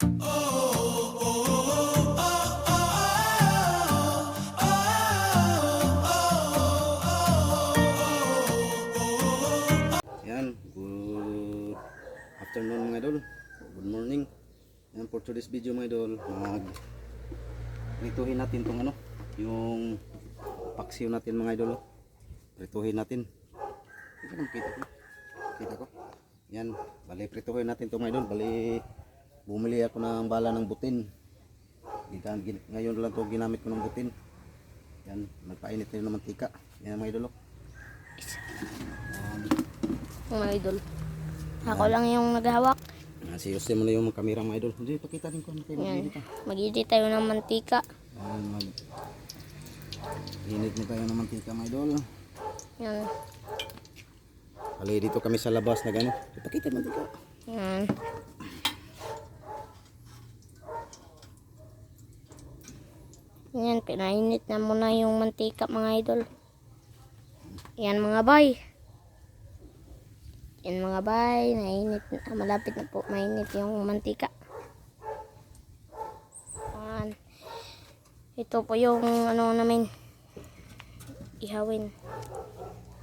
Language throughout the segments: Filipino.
Yan, good afternoon mga idol. Good morning. Yan, for today's video mga idol, prituhin natin tong yung paksiw natin mga idol. Prituhin natin. Kita ko. Yan, bali prituhin natin tong mga idol. Bali bumili ako ng bala ng butin. Ngayon lang to ginamit ko ng butin. Yan, nagpainit tayo ng mantika. Yan mga idol. Mga idol, ako lang yung naghahawak. Si Jose mo na yung camera mga idol. Hindi, pakita din ko. Mag-edit tayo ng mantika. Init na tayo ng mantika mga idol. Yan. Bali dito kami sa labas na gano'n. Pakita mantika. Yan. Yan, pinainit na muna yung mantika mga idol. Yan mga bay. Yan mga bay, nainit na, malapit na po mainit yung mantika. Yan. Ito po yung namin ihawin.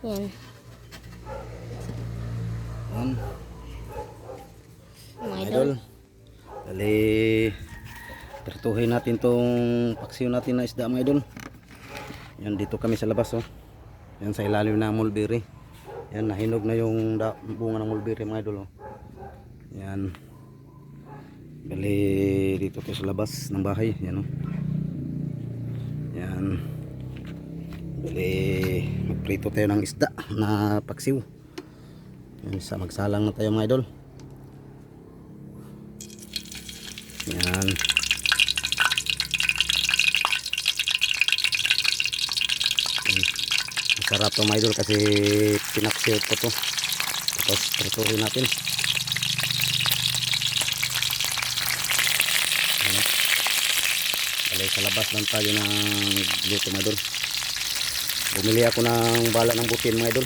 Yan. Yan. Mga idol. Idol. Bali prituhin natin tong paksiw natin na isda mga idol. Yan, dito kami sa labas Yan sa ilalim ng mulberry. Yan, nahinog na yung bunga ng mulberry mga idol Yan. Bali dito tayo sa labas ng bahay. Yan Yan. Bali magprito tayo ng isda na paksiw. Yan, magsalang na tayo mga idol. Yan. Masarap to mga idol kasi pinaksiw ko to. Tapos prituhin natin. Bali sa labas lang tayo ng luto mga idol. Bumili ako ng bala ng butin mga idol.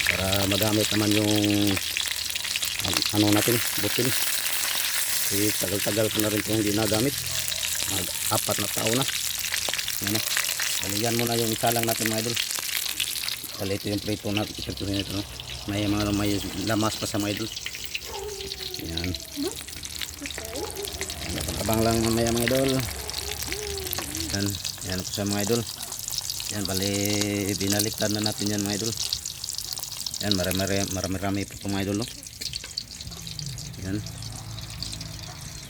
Para magamit naman yung natin, butin. Kasi tagal-tagal ko na rin itong hindi nagamit. Mag-4 na taon na. Yan muna yung isalang natin mga idol. Bali ito yung prito natin. Ito, may lamas pa sa mga idol. Yan. Abang lang mamaya mga idol. Yan. Yan po sa mga idol. Yan, bali binaliktad na natin yan mga idol. Yan, marami po mga idol Yan.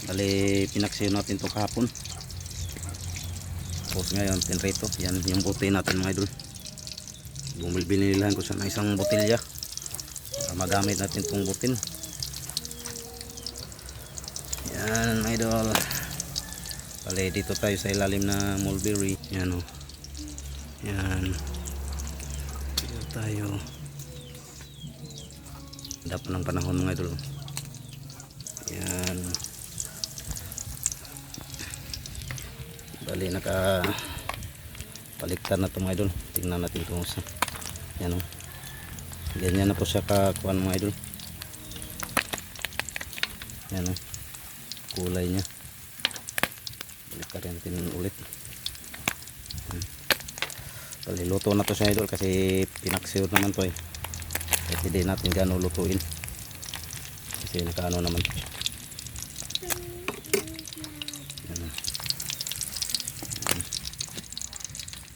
Bali pinaksiyo natin ito kahapon. Tapos ngayon tinrito. Yan yung butin natin mga idol. Binilihan ko siya ng isang botilya para magamit natin itong butin. Yan mga idol. Bali dito tayo sa ilalim na mulberry. Yan Yan. Dito tayo. Dap ng panahon mga idol. Yan. Bali naka baliktad na ito mga idol. Tingnan natin kung sa yan ganyan na po siya kakuan mga idol. Yan kulay niya. Baliktad natin ulit. Bali luto na to siya idol kasi pinaksiw naman to kasi hindi natin gaano lutuin kasi nakaano naman to.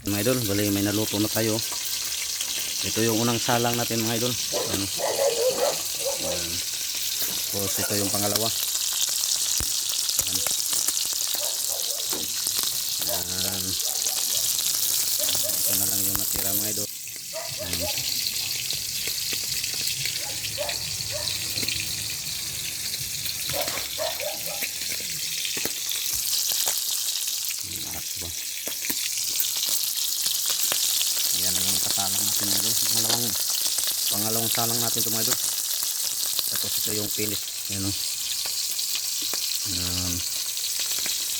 Mga idol, bali may naluto na tayo. Ito yung unang salang natin mga idol. Tapos ito yung pangalawa. Yan. Ito na lang yung natira mga idol. Yan ang kasalang natin mga idol. Pangalawang salang natin ito mga idol. Tapos ito yung finish. Yan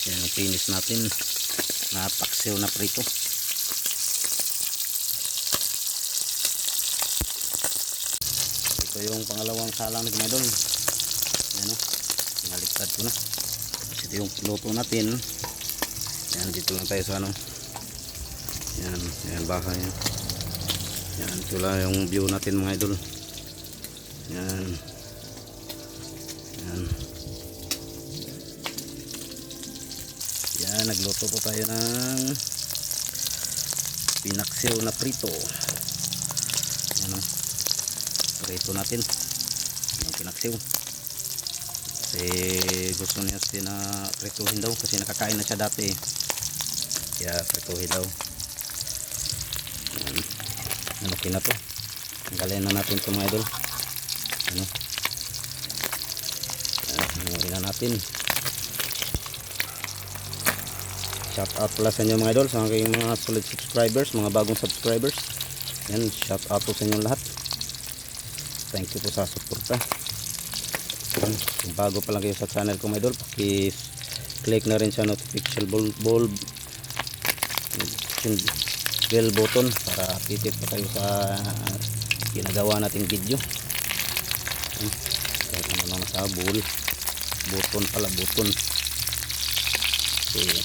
yan yung finish natin na paksiw na prito. Ito yung pangalawang salang mga idol. baliktad ko na. Tapos ito yung luto natin. Yan, dito lang tayo sa ano. Yan, yan bahay. Yan, ito lang yung view natin mga idol. Yan. Yan. Yan, nagluto po tayo ng pinaksiw na prito. Yan o. Prito natin. Yung pinaksiw. Kasi gusto niya na prituhin daw. Kasi nakakain na siya dati. Kaya prituhin daw. Yan. Okay na to. Tanggalin na natin ito mga idol. Ano? Tanggalin na natin. Shout out pala sa inyo mga idol, sa aking mga solid subscribers, mga bagong subscribers. Yan, shout out po sa inyo lahat. Thank you po sa suporta. Yan, kung bago pa lang kayo sa channel ko mga idol, click na rin sa notification bell button para updated pa kayo sa ginagawa nating video. Yan, kahit ano lang sa button pala, button. Okay.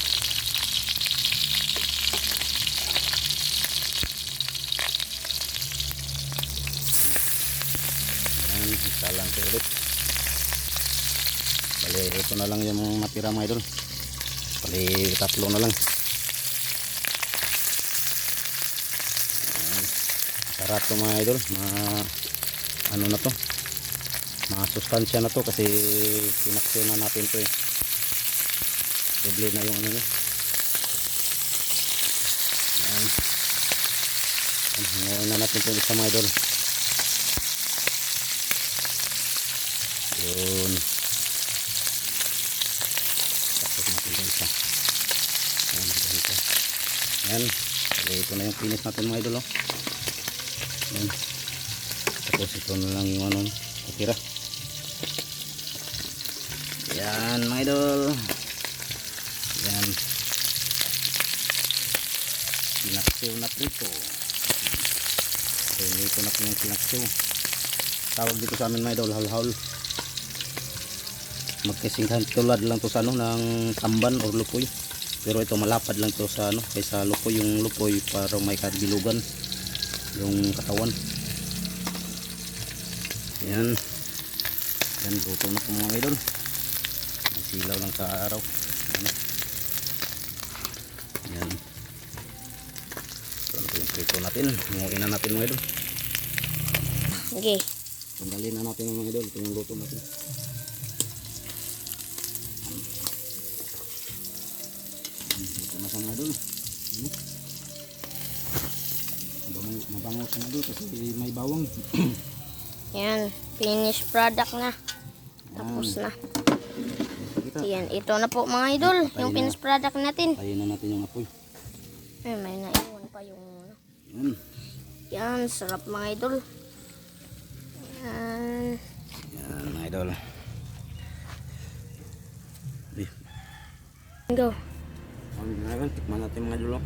Isa lang ito ulit. Bali ito na lang yung natira mga idol. Bali tatlo na lang. Sarap to mga idol. Ano na to, masustansya na to kasi pinaksiw na natin to eh. Doble na yung ano nyo. Hanguin na natin ito isa mga idol. Yun. Tapos natin ito isa. Yan. Ito na yung finish natin mga idol. Yan. Tapos ito na lang yung ano natira. Yan mga idol. Yan. Pinaksiw na prito. So ito na po yung pinaksiw. Tawag dito sa amin mga idol, hal-hal. Magkasinghan tulad lang to sa ano ng tamban or lupoy, pero ito malapad lang to sa ano kaysa lupoy. Yung lupoy para may kabilugan yung katawan. Yan, yan luto na po mga idol. Silaw lang sa araw. Ano? Yan, ito yung prito natin. Munguin na natin mga idol. Okay. Tanggalin na natin mga idol. Ito yung luto natin. Mga idol, mabango sa mga idol kasi may bawang. Yan, finished product na. Tapos na. Yan, ito na po mga idol, yung finished product natin. Tayin na natin yung apoy. Ay, may naiwan pa yung yan. Yan, sarap mga idol. Yan. Yan mga idol. Go. Ngayon, tikman natin mga idol.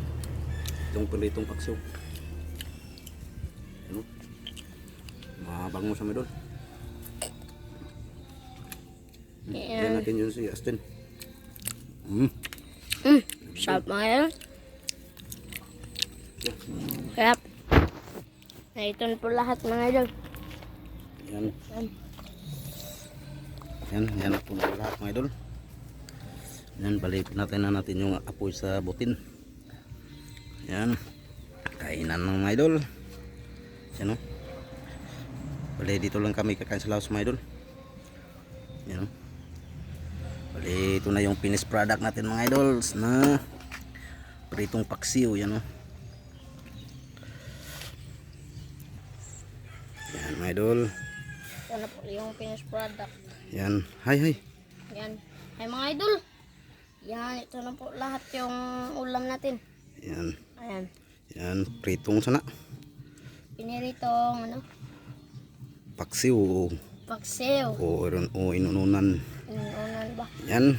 Itong palitong paksiw. Ano? Mabango sa mga idol. Yan natin yun si Astin. Sarap mga idol. Sarap. Na ito na po lahat mga idol. Yan. Yan po na lahat mga idol. Yan, balik natin yung apoy sa butin. Yan. Kainan ng mga idol. Yan o. Bali dito lang kami kakain sa Laos mga idol. Yan o. Bali ito na yung finished product natin mga idols na pritong paksiw. Yan o. Yan mga idol. Ito na po yung finished product. Yan. Hi. Yan. Ay mga idol. Yan, ito na po lahat yung ulam natin. Yan. Ayan. Yan, pritong sana. Piniritong ano? Paksiw Paksiw. o inununan. Inuunan ba? Yan.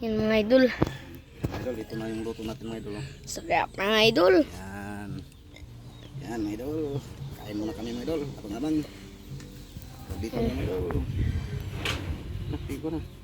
Yan mga idol. Idol, ito na yung luto natin mga idol. Sarap mga idol. Yan. Yan mga idol. Kain muna kami mga idol. Abang-abang. Dito na. Nakti ko na.